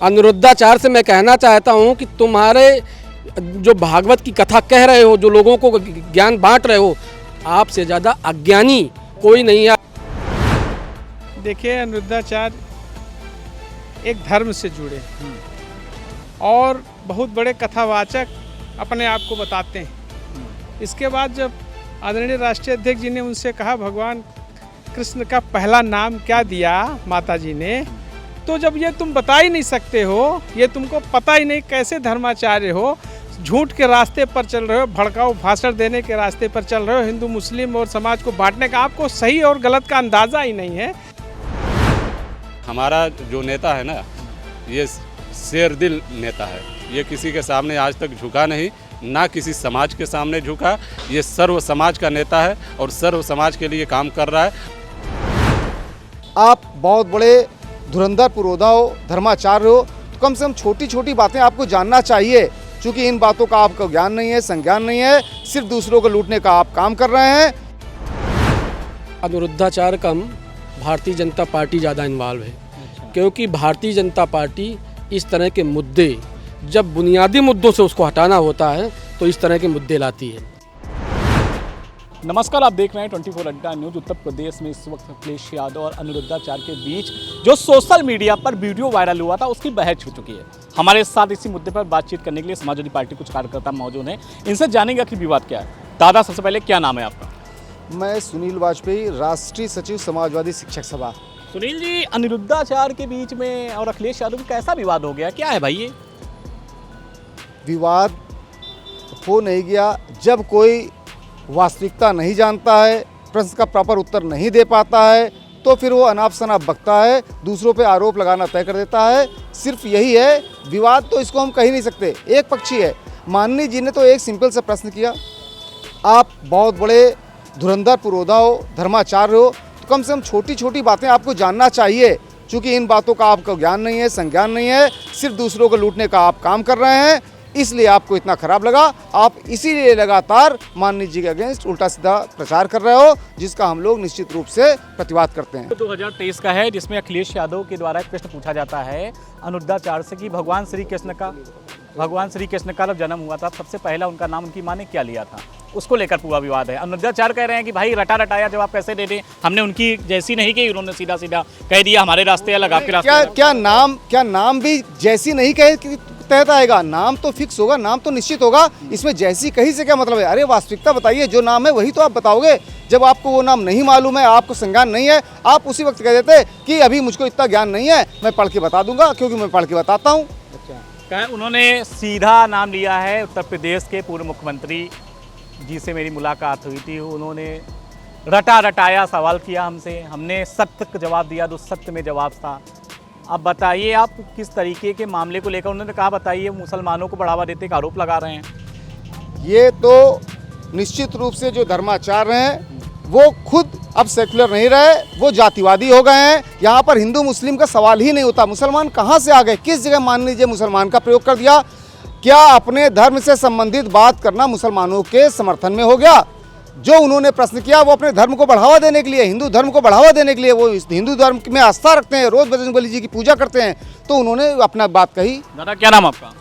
अनुरुद्धाचार से मैं कहना चाहता हूं कि तुम्हारे जो भागवत की कथा कह रहे हो, जो लोगों को ज्ञान बांट रहे हो, आपसे ज़्यादा अज्ञानी कोई नहीं है। देखिए, अनुरुद्धाचार एक धर्म से जुड़े और बहुत बड़े कथावाचक अपने आप को बताते हैं। इसके बाद जब आदरणीय राष्ट्रीय अध्यक्ष जी ने उनसे कहा भगवान कृष्ण का पहला नाम क्या दिया माता जी ने, तो जब ये तुम बता ही नहीं सकते हो, ये तुमको पता ही नहीं कैसे धर्माचार्य हो, झूठ के रास्ते पर चल रहे हो, भड़काऊ भाषण देने के रास्ते पर चल रहे हो, हिंदू मुस्लिम और समाज को बांटने का आपको सही और गलत का अंदाज़ा ही नहीं है। हमारा जो नेता है ना, ये शेरदिल नेता है। ये किसी के सामने आज तक झुका नहीं, ना किसी समाज के सामने झुका। ये सर्व समाज का नेता है और सर्व समाज के लिए काम कर रहा है। आप बहुत बड़े धुरंधर पुरोधा हो, धर्माचार्य हो, तो कम से कम छोटी छोटी बातें आपको जानना चाहिए। क्योंकि इन बातों का आपको ज्ञान नहीं है, संज्ञान नहीं है, सिर्फ दूसरों को लूटने का आप काम कर रहे हैं। अनुरुद्धाचार कम भारतीय जनता पार्टी ज़्यादा इन्वॉल्व है, क्योंकि भारतीय जनता पार्टी इस तरह के मुद्दे, जब बुनियादी मुद्दों से उसको हटाना होता है तो इस तरह के मुद्दे लाती है। नमस्कार, आप देख रहे हैं 24 अड्डा न्यूज। उत्तर प्रदेश में इस वक्त अखिलेश यादव और अनुरुद्धाचार के बीच जो सोशल मीडिया पर वीडियो वायरल हुआ था, उसकी बहस हो चुकी है। हमारे साथ इसी मुद्दे पर बातचीत करने के लिए समाजवादी पार्टी कुछ कार्यकर्ता मौजूद हैं। इनसे जानेंगे कि विवाद क्या है। दादा, सबसे पहले क्या नाम है आपका? मैं सुनील वाजपेयी, राष्ट्रीय सचिव समाजवादी शिक्षक सभा। सुनील जी, अनुरुद्धाचार के बीच में और अखिलेश यादव में कैसा विवाद हो गया? क्या है भाई ये? विवाद हो नहीं गया। जब कोई वास्तविकता नहीं जानता है, प्रश्न का प्रॉपर उत्तर नहीं दे पाता है, तो फिर वो अनाप शनाप बकता है, दूसरों पे आरोप लगाना तय कर देता है। सिर्फ यही है विवाद, तो इसको हम कह ही नहीं सकते, एक पक्षी है। माननीय जी ने तो एक सिंपल सा प्रश्न किया, आप बहुत बड़े धुरंधर पुरोधा हो, धर्माचार्य हो, तो कम से कम छोटी छोटी बातें आपको जानना चाहिए। क्योंकि इन बातों का आपको ज्ञान नहीं है, संज्ञान नहीं है, सिर्फ दूसरों को लूटने का आप काम कर रहे हैं, इसलिए आपको इतना खराब लगा। आप इसीलिए लगातार माननीय जी के अगेंस्ट उल्टा सीधा प्रचार कर रहे हो, जिसका हम लोग निश्चित रूप से प्रतिवाद करते हैं। 2023 का है, जिसमें अखिलेश यादव के द्वारा एक प्रश्न पूछा जाता है अनुरुद्धाचार से कि भगवान श्री कृष्ण का जब जन्म हुआ था, सबसे पहला उनका नाम उनकी माँ ने क्या लिया था, उसको लेकर पूरा विवाद है। अनुरुद्धाचार कह रहे हैं कि भाई रटा रटाया जवाब कैसे दे दें, हमने उनकी जैसी नहीं की, उन्होंने सीधा सीधा कह दिया हमारे रास्ते अलग, आपके रास्ते। क्या नाम भी जैसी नहीं कहे तहत आएगा? नाम तो फिक्स होगा, नाम तो निश्चित होगा। इसमें जैसी कहीं से क्या मतलब है? अरे वास्तविकता बताइए, जो नाम है वही तो आप बताओगे। जब आपको वो नाम नहीं मालूम है, आपको संज्ञान नहीं है, आप उसी वक्त कह देते कि अभी मुझको इतना ज्ञान नहीं है, मैं पढ़ के बता दूंगा, क्योंकि मैं पढ़ के बताता हूँ। अच्छा, उन्होंने सीधा नाम लिया है उत्तर प्रदेश के पूर्व मुख्यमंत्री जी से मेरी मुलाकात हुई थी। उन्होंने रटा रटाया सवाल किया हमसे, हमने सत्य का जवाब दिया, तो सत्य में जवाब था। अब बताइए आप किस तरीके के मामले को लेकर, उन्होंने कहा बताइए मुसलमानों को बढ़ावा देने का आरोप लगा रहे हैं। ये तो निश्चित रूप से जो धर्माचार्य हैं वो खुद अब सेक्युलर नहीं रहे, वो जातिवादी हो गए हैं। यहाँ पर हिंदू मुस्लिम का सवाल ही नहीं होता। मुसलमान कहाँ से आ गए? किस जगह मान लीजिए मुसलमान का प्रयोग कर दिया? क्या अपने धर्म से संबंधित बात करना मुसलमानों के समर्थन में हो गया? जो उन्होंने प्रश्न किया वो अपने धर्म को बढ़ावा देने के लिए, हिंदू धर्म को बढ़ावा देने के लिए, वो हिंदू धर्म में आस्था रखते हैं, रोज बजरंगबली जी की पूजा करते हैं, तो उन्होंने अपना बात कही। दादा, क्या नाम आपका?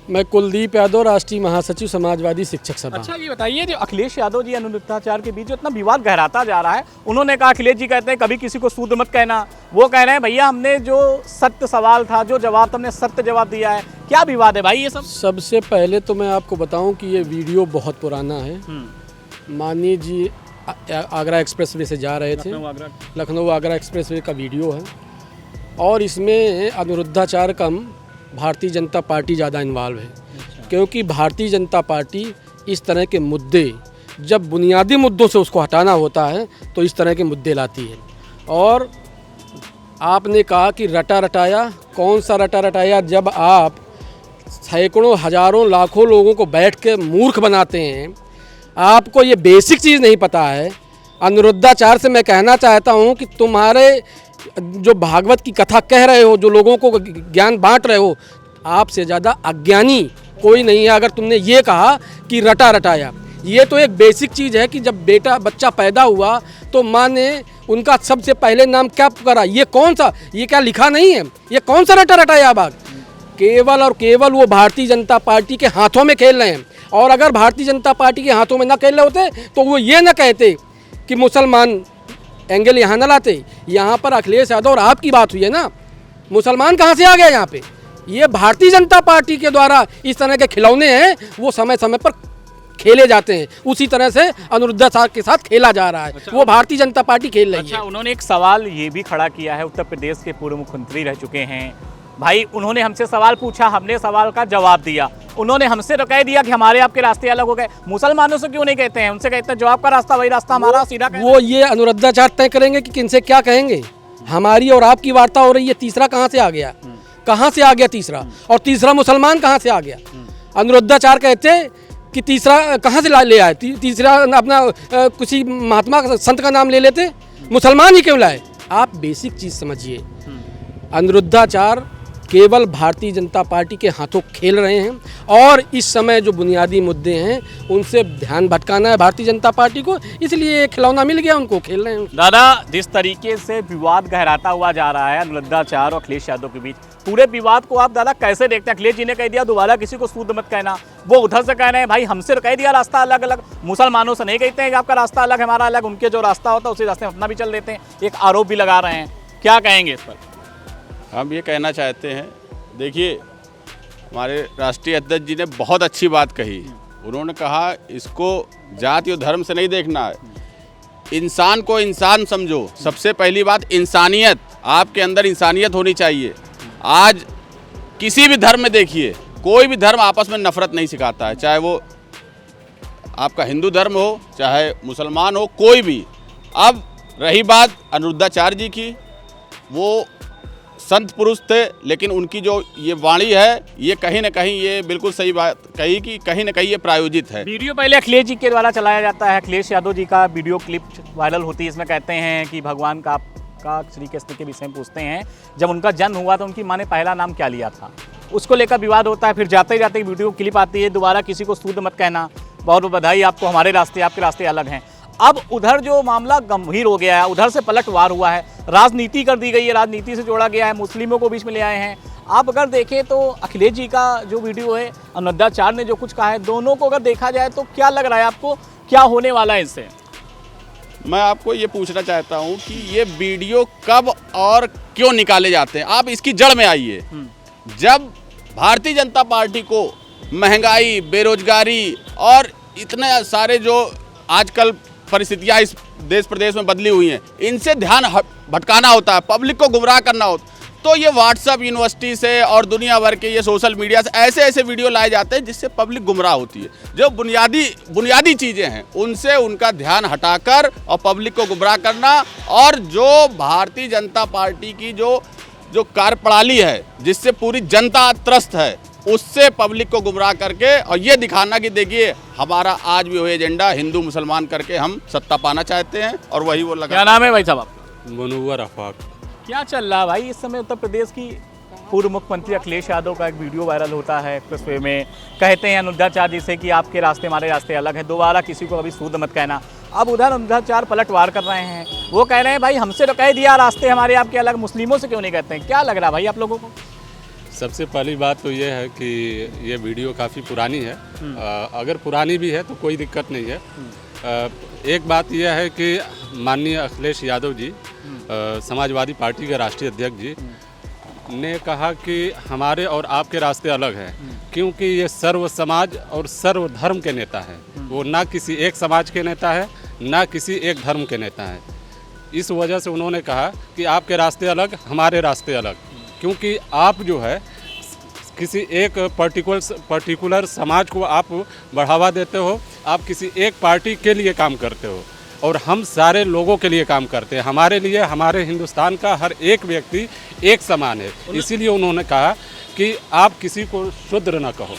मैं कुलदीप यादव, राष्ट्रीय महासचिव समाजवादी शिक्षक सभा। अच्छा, ये बताइए, जो अखिलेश यादव जी अनुरुद्धाचार के बीच जो इतना विवाद गहराता जा रहा है, उन्होंने कहा, अखिलेश जी कहते हैं कभी किसी को शूद्र मत कहना, वो कह रहे हैं भैया हमने जो सत्य सवाल था, जो जवाब था, हमने सत्य जवाब दिया है। क्या विवाद है भाई ये सब? सबसे पहले तो मैं आपको बताऊं कि ये वीडियो बहुत पुराना है। माननीय जी आगरा एक्सप्रेसवे से जा रहे थे, लखनऊ आगरा एक्सप्रेसवे का वीडियो है, और इसमें अनुरुद्धाचार कम भारतीय जनता पार्टी ज़्यादा इन्वॉल्व है। क्योंकि भारतीय जनता पार्टी इस तरह के मुद्दे, जब बुनियादी मुद्दों से उसको हटाना होता है तो इस तरह के मुद्दे लाती है। और आपने कहा कि रटा रटाया, कौन सा रटा रटाया? जब आप सैकड़ों हजारों लाखों लोगों को बैठ के मूर्ख बनाते हैं, आपको ये बेसिक चीज़ नहीं पता है। अनुरुद्धाचार से मैं कहना चाहता हूँ कि तुम्हारे जो भागवत की कथा कह रहे हो, जो लोगों को ज्ञान बांट रहे हो, आपसे ज़्यादा अज्ञानी कोई नहीं है। अगर तुमने ये कहा कि रटा रटाया, ये तो एक बेसिक चीज़ है कि जब बच्चा पैदा हुआ तो माँ ने उनका सबसे पहले नाम क्या पुकारा, ये कौन सा, ये क्या लिखा नहीं है, ये कौन सा रटा रटाया बाग। केवल और केवल वो भारतीय जनता पार्टी के हाथों में खेल रहे हैं। और अगर भारतीय जनता पार्टी के हाथों में ना खेल रहे होते तो वो ये ना कहते कि मुसलमान एंगल यहाँ ना लाते। यहाँ पर अखिलेश यादव और आपकी बात हुई है ना, मुसलमान कहाँ से आ गया यहाँ पे? ये भारतीय जनता पार्टी के द्वारा इस तरह के खिलौने हैं, वो समय समय पर खेले जाते हैं। उसी तरह से अनुरुद्धा साहब के साथ खेला जा रहा है। वो भारतीय जनता पार्टी खेल रही है। उन्होंने एक सवाल ये भी खड़ा किया है, उत्तर प्रदेश के पूर्व मुख्यमंत्री रह चुके हैं भाई, उन्होंने हमसे सवाल पूछा, हमने सवाल का जवाब दिया। उन्होंने हमसे तो कह दिया कि हमारे आपके रास्ते अलग हो गए, मुसलमानों से क्यों नहीं कहते हैं? उनसे कहते हैं जो आपका रास्ता वही रास्ता हमारा, सीधा वो ये अनुरुद्धाचार तय करेंगे कि किनसे क्या कहेंगे। हमारी और आपकी वार्ता हो रही है, तीसरा कहाँ से आ गया? कहाँ से आ गया तीसरा? और तीसरा मुसलमान कहाँ से आ गया? अनुरुद्धाचार कहते कि तीसरा कहाँ से ले आए? तीसरा अपना किसी महात्मा संत का नाम ले लेते, मुसलमान ही क्यों लाए? आप बेसिक चीज़ समझिए, अनुरुद्धाचार केवल भारतीय जनता पार्टी के हाथों खेल रहे हैं और इस समय जो बुनियादी मुद्दे हैं उनसे ध्यान भटकाना है भारतीय जनता पार्टी को, इसलिए खिलौना मिल गया उनको, खेल रहे हैं। दादा, जिस तरीके से विवाद गहराता हुआ जा रहा है अनुरुद्धाचार और अखिलेश यादव के बीच, पूरे विवाद को आप दादा कैसे देखते हैं? अखिलेश जी ने कह दिया दोबारा किसी को सूद मत कहना, वो उधर से कह रहे हैं भाई हमसे तो कह दिया रास्ता अलग अलग, मुसलमानों से नहीं कहते हैं कि आपका रास्ता अलग हमारा अलग, उनके जो रास्ता होता है उसी रास्ते में अपना भी चल देते हैं, एक आरोप भी लगा रहे हैं। क्या कहेंगे इस पर? हम ये कहना चाहते हैं, देखिए हमारे राष्ट्रीय अध्यक्ष जी ने बहुत अच्छी बात कही। उन्होंने कहा इसको जाति और धर्म से नहीं देखना है, इंसान को इंसान समझो। सबसे पहली बात इंसानियत, आपके अंदर इंसानियत होनी चाहिए। आज किसी भी धर्म में देखिए, कोई भी धर्म आपस में नफरत नहीं सिखाता है, चाहे वो आपका हिंदू धर्म हो चाहे मुसलमान हो, कोई भी। अब रही बात अनुरुद्धाचार्य जी की, वो संत पुरुष थे, लेकिन उनकी जो ये वाणी है ये कहीं ना कहीं ये बिल्कुल सही बात कही कि कहीं ना कहीं ये प्रायोजित है। वीडियो पहले अखिलेश जी के द्वारा चलाया जाता है, अखिलेश यादव जी का वीडियो क्लिप वायरल होती है। इसमें कहते हैं कि भगवान का श्री कृष्ण के विषय में पूछते हैं, जब उनका जन्म हुआ तो उनकी माँ ने पहला नाम क्या लिया था, उसको लेकर विवाद होता है। फिर जाते जाते वीडियो क्लिप आती है, दोबारा किसी को सूद मत कहना, बहुत बहुत बधाई आपको, हमारे रास्ते आपके रास्ते अलग हैं। अब उधर जो मामला गंभीर हो गया है, उधर से पलटवार हुआ है, राजनीति कर दी गई है, राजनीति से जोड़ा गया है, मुस्लिमों को बीच में ले आए हैं। आप अगर देखें तो अखिलेश जी का जो वीडियो है, अनुरुद्धाचार्य ने जो कुछ कहा है, दोनों को अगर देखा जाए तो क्या लग रहा है आपको, क्या होने वाला है इससे? मैं आपको ये पूछना चाहता हूँ कि ये वीडियो कब और क्यों निकाले जाते हैं, आप इसकी जड़ में आइए। जब भारतीय जनता पार्टी को महंगाई, बेरोजगारी और इतने सारे जो आजकल परिस्थितियाँ इस देश प्रदेश में बदली हुई हैं, इनसे ध्यान भटकाना होता है, पब्लिक को गुमराह करना होता, तो ये व्हाट्सएप यूनिवर्सिटी से और दुनिया भर के ये सोशल मीडिया से ऐसे ऐसे वीडियो लाए जाते हैं जिससे पब्लिक गुमराह होती है। जो बुनियादी चीज़ें हैं उनसे उनका ध्यान हटाकर और पब्लिक को गुमराह करना, और जो भारतीय जनता पार्टी की जो कार्यप्रणाली है जिससे पूरी जनता त्रस्त है, उससे पब्लिक को गुमराह करके और ये दिखाना कि देखिए हमारा आज भी वही एजेंडा हिंदू मुसलमान करके हम सत्ता पाना चाहते हैं, और वही वो लगा। क्या नाम है भाई साहब आपका? मुनव्वर आफाक। क्या चल रहा है भाई इस समय उत्तर प्रदेश की? पूर्व मुख्यमंत्री अखिलेश यादव का एक वीडियो वायरल होता है एक्सप्रेसवे में, कहते हैं अनुरुद्धाचार्य जी से कि आपके रास्ते हमारे रास्ते अलग है, दोबारा किसी को कभी सूद मत कहना। अब उधर अनुरुद्धाचार्य पलटवार कर रहे हैं, वो कह रहे हैं भाई हमसे तो कह दिया रास्ते हमारे आपके अलग, मुस्लिमों से क्यों नहीं कहते हैं? क्या लग रहा है भाई आप लोगों को? सबसे पहली बात तो ये है कि ये वीडियो काफ़ी पुरानी है। अगर पुरानी भी है तो कोई दिक्कत नहीं है। एक बात यह है कि माननीय अखिलेश यादव जी, समाजवादी पार्टी के राष्ट्रीय अध्यक्ष जी, ने कहा कि हमारे और आपके रास्ते अलग हैं, क्योंकि ये सर्व समाज और सर्व धर्म के नेता हैं। वो ना किसी एक समाज के नेता है, ना किसी एक धर्म के नेता हैं। इस वजह से उन्होंने कहा कि आपके रास्ते अलग, हमारे रास्ते अलग, क्योंकि आप जो है किसी एक पर्टिकुलर समाज को आप बढ़ावा देते हो, आप किसी एक पार्टी के लिए काम करते हो, और हम सारे लोगों के लिए काम करते हैं। हमारे लिए, हमारे हिंदुस्तान का हर एक व्यक्ति एक समान है, इसीलिए उन्होंने कहा कि आप किसी को शूद्र न कहो।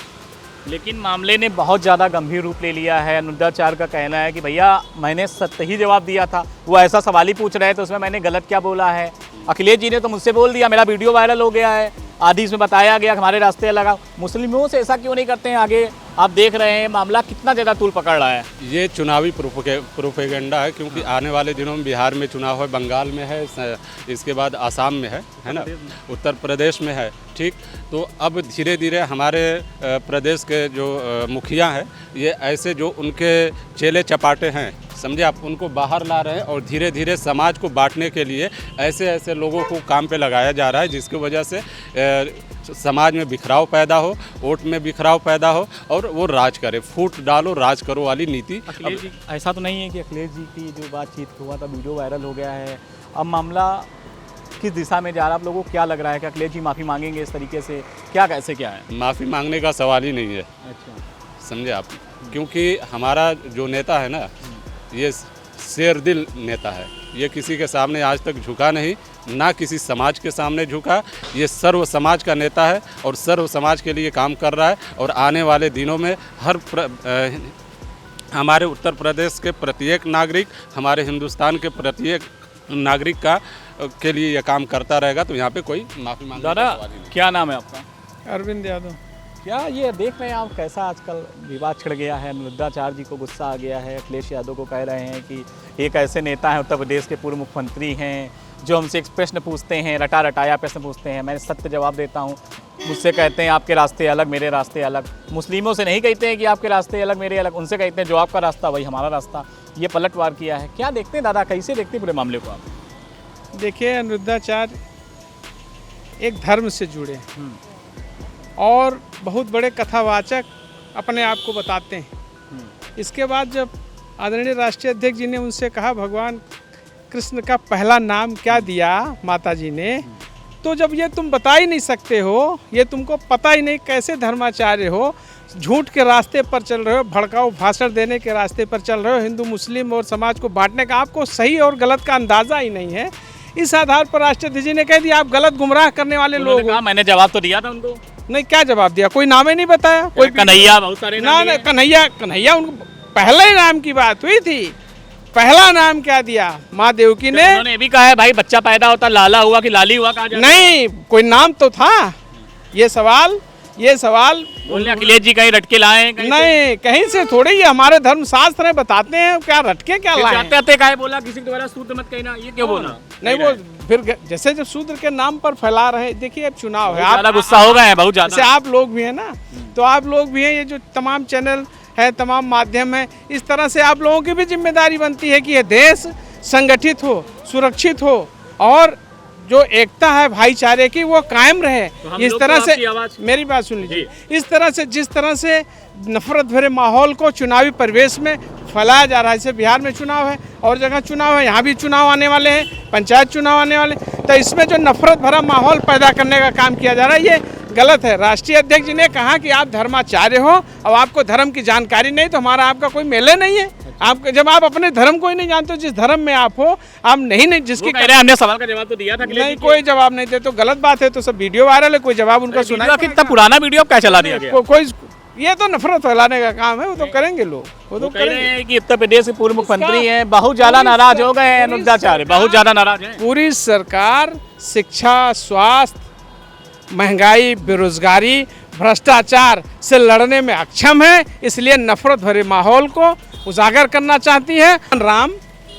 लेकिन मामले ने बहुत ज़्यादा गंभीर रूप ले लिया है। अनुरुद्धाचार्य का कहना है कि भैया मैंने सत्य ही जवाब दिया था, वो ऐसा सवाल ही पूछ रहे थे, उसमें मैंने गलत क्या बोला है? अखिलेश जी ने तो मुझसे बोल दिया, मेरा वीडियो वायरल हो गया है, आदि इसमें बताया गया हमारे रास्ते लगा, मुस्लिमों से ऐसा क्यों नहीं करते हैं? आगे आप देख रहे हैं मामला कितना ज़्यादा तूल पकड़ रहा है। ये चुनावी प्रोपेगेंडा है, क्योंकि आने वाले दिनों में बिहार में चुनाव है, बंगाल में है, इसके बाद आसाम में है ना, उत्तर प्रदेश में है। ठीक, तो अब धीरे धीरे हमारे प्रदेश के जो मुखिया हैं, ये ऐसे जो उनके चेले चपाटे हैं, समझे आप, उनको बाहर ला रहे हैं और धीरे धीरे समाज को बांटने के लिए ऐसे ऐसे लोगों को काम पे लगाया जा रहा है, जिसकी वजह से समाज में बिखराव पैदा हो, वोट में बिखराव पैदा हो और वो राज करे, फूट डालो राज करो वाली नीति। अखिलेश जी, ऐसा तो नहीं है कि अखिलेश जी की जो बातचीत हुआ था वीडियो वायरल हो गया है, अब मामला किस दिशा में जा रहा है? आप लोगों को क्या लग रहा है कि अखिलेश जी माफ़ी मांगेंगे इस तरीके से? क्या कैसे क्या है? माफ़ी मांगने का सवाल ही नहीं है। अच्छा, समझे आप, क्योंकि हमारा जो नेता है ना, ये शेर दिल नेता है। ये किसी के सामने आज तक झुका नहीं, ना किसी समाज के सामने झुका। ये सर्व समाज का नेता है और सर्व समाज के लिए काम कर रहा है। और आने वाले दिनों में हमारे उत्तर प्रदेश के प्रत्येक नागरिक, हमारे हिंदुस्तान के प्रत्येक नागरिक के लिए यह काम करता रहेगा। तो यहाँ पे कोई माफ़ी मांगने दादा, का सवाल ही नहीं। क्या नाम है आपका? अरविंद यादव। क्या ये देख रहे हैं आप कैसा आजकल विवाद छिड़ गया है? अनुरुद्धाचार्य जी को गुस्सा आ गया है, अखिलेश यादव को कह रहे हैं कि एक ऐसे नेता हैं, उत्तर प्रदेश के पूर्व मुख्यमंत्री हैं, जो हमसे एक प्रश्न पूछते हैं, रटा रटाया प्रश्न पूछते हैं, मैं सत्य जवाब देता हूँ। मुझसे कहते हैं आपके रास्ते अलग, मेरे रास्ते अलग। मुस्लिमों से नहीं कहते हैं कि आपके रास्ते अलग मेरे अलग, उनसे कहते हैं जो आपका रास्ता वही हमारा रास्ता। ये पलटवार किया है। क्या देखते हैं दादा, कैसे देखते हैं पूरे मामले को आप? देखिए, अनुरुद्धाचार्य एक धर्म से जुड़े और बहुत बड़े कथावाचक अपने आप को बताते हैं। इसके बाद जब आदरणीय राष्ट्रीय अध्यक्ष जी ने उनसे कहा भगवान कृष्ण का पहला नाम क्या दिया माता जी ने, तो जब ये तुम बता ही नहीं सकते हो, ये तुमको पता ही नहीं कैसे धर्माचार्य हो, झूठ के रास्ते पर चल रहे हो, भड़काऊ भाषण देने के रास्ते पर चल रहे हो, हिंदू मुस्लिम और समाज को बांटने का आपको सही और गलत का अंदाज़ा ही नहीं है। इस आधार पर राष्ट्रीय अध्यक्ष जी ने कह दिया आप गलत गुमराह करने वाले लोग हो। मैंने जवाब तो दिया था उनको। नहीं, क्या जवाब दिया? कोई नाम ही नहीं बताया। कोई कन्हैया, बहुत सारे नाम ना, कन्हैया उनको पहले नाम की बात हुई थी। पहला नाम क्या दिया? माँ देवकी ने। उन्होंने ये भी कहा है भाई बच्चा पैदा होता लाला हुआ कि लाली हुआ, कहा जाता है। नहीं, कोई नाम तो था। ये सवाल बोले अखिलेश जी कहीं रटके लाए हैं? नहीं, कहीं से थोड़ी। ये हमारे धर्म शास्त्र में बताते हैं, क्या रटके क्या लाए। जाते कहे बोला किसी के द्वारा शूद्र मत कहना, ये क्यों बोला? नहीं, वो फिर जैसे जब शूद्र के नाम पर फैला रहे। देखिए, अब चुनाव है, आप गुस्सा हो गए हैं बहुत ज्यादा। जैसे आप लोग भी हैं ना, तो आप लोग भी हैं, ये जो तमाम चैनल है, तमाम माध्यम है, इस तरह से आप लोगों की भी जिम्मेदारी बनती है कि ये देश संगठित हो, सुरक्षित हो और जो एकता है भाईचारे की वो कायम रहे। तो इस तरह से मेरी बात सुन लीजिए, इस तरह से जिस तरह से नफरत भरे माहौल को चुनावी परिवेश में फैलाया जा रहा है, जैसे बिहार में चुनाव है और जगह चुनाव है, यहाँ भी चुनाव आने वाले हैं, पंचायत चुनाव आने वाले, तो इसमें जो नफरत भरा माहौल पैदा करने का काम किया जा रहा है, ये गलत है। राष्ट्रीय अध्यक्ष जी ने कहा कि आप धर्माचार्य हो और आपको धर्म की जानकारी नहीं, तो हमारा आपका कोई मेले नहीं है। आप जब आप अपने धर्म को ही नहीं जानते, जिस धर्म में आप हो, आप नहीं जिसकी हमने सवाल का जवाब तो दिया था, नहीं कोई जवाब नहीं दे तो गलत बात है। तो सब वीडियो वायरल है, कोई जवाब उनका सुना? कितना पुराना वीडियो क्या चला दिया गया? कोई ये तो नफरत फैलाने का काम है, वो तो करेंगे लोग, वो तो करेंगे। कि उत्तर प्रदेश के पूर्व मुख्यमंत्री हैं, बहुत ज्यादा नाराज हो गए हैं अनुरुद्धाचार्य, बहुत ज्यादा नाराज हैं। पूरी सरकार शिक्षा, स्वास्थ्य, महंगाई, बेरोजगारी, भ्रष्टाचार से लड़ने में अक्षम है, इसलिए नफरत भरे माहौल को उजागर करना चाहती है। राम,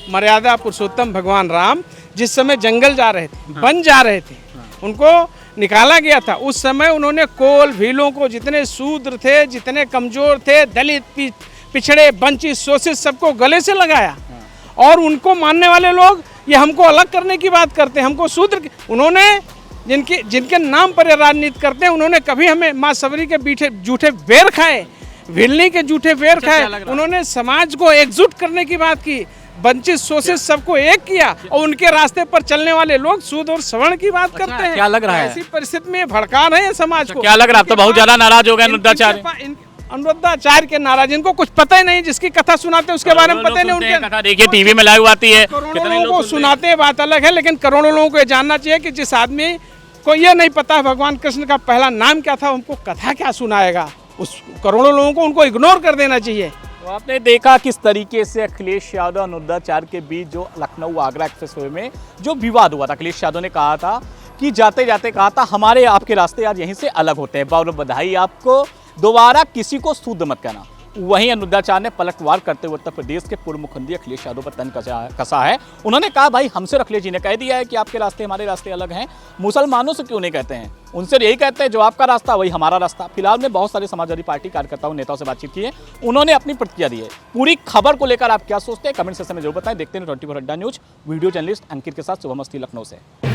मर्यादा पुरुषोत्तम भगवान राम जिस समय जंगल जा रहे थे, वन जा रहे थे, उनको निकाला गया था। उस समय उन्होंने कोल भीलों को, जितने शूद्र थे, जितने कमजोर थे, दलित, पिछड़े, वंचित, शोषित, सबको गले से लगाया। और उनको मानने वाले लोग ये हमको अलग करने की बात करते हैं, हमको शूद्र। उन्होंने जिनके नाम पर राजनीति करते हैं, उन्होंने कभी हमें माँ सबरी के जूठे बेर खाए, भिलनी के जूठे बेर खाए। उन्होंने समाज को एकजुट करने की बात की, वंचित, शोषित सबको एक किया, और उनके रास्ते पर चलने वाले लोग सूद और सवर्ण की बात करते हैं। क्या लग रहा है? ऐसी परिस्थिति में भड़का रहे हैं समाज को। क्या लग रहा है? तो बहुत ज्यादा नाराज हो गए अनुरुद्धाचार्य। अनुरुद्धाचार्य के नाराज, इनको कुछ पता ही नहीं, जिसकी कथा सुनाते हैं उसके बारे में पता ही नहीं। उनके कथा देखिए टीवी में लाइव आती है, करोड़ों लोगों को सुनाते हैं, बात अलग है, लेकिन करोड़ों लोगों को ये जानना चाहिए कि जिस आदमी को ये नहीं पता भगवान कृष्ण का पहला नाम क्या था, उनको कथा क्या सुनाएगा? उस करोड़ों लोगों को उनको इग्नोर कर देना चाहिए। तो आपने देखा किस तरीके से अखिलेश यादव और अनुरुद्धाचार्य के बीच जो लखनऊ आगरा एक्सप्रेसवे में जो विवाद हुआ था, अखिलेश यादव ने कहा था कि जाते जाते कहा था हमारे आपके रास्ते आज यहीं से अलग होते हैं। बहुत बधाई आपको, दोबारा किसी को शूद्र मत कहना। वहीं अनुरुद्धाचार्य ने पलटवार करते हुए उत्तर प्रदेश के पूर्व मुख्यमंत्री अखिलेश यादव पर तंज कसा है। उन्होंने कहा भाई हमसे अखिलेश जी ने कह दिया है कि आपके रास्ते हमारे रास्ते अलग हैं, मुसलमानों से क्यों नहीं कहते हैं, उनसे यही कहते हैं जो आपका रास्ता वही हमारा रास्ता। फिलहाल में बहुत सारे समाजवादी पार्टी कार्यकर्ताओं नेताओं से बातचीत की है, उन्होंने अपनी प्रतिक्रिया दी है। पूरी खबर को लेकर आप क्या सोचते हैं कमेंट सेक्शन में जरूर बताएं। देखते हैं 24 अड्डा न्यूज। वीडियो जर्नलिस्ट अंकित के साथ शुभम अवस्थी, लखनऊ से।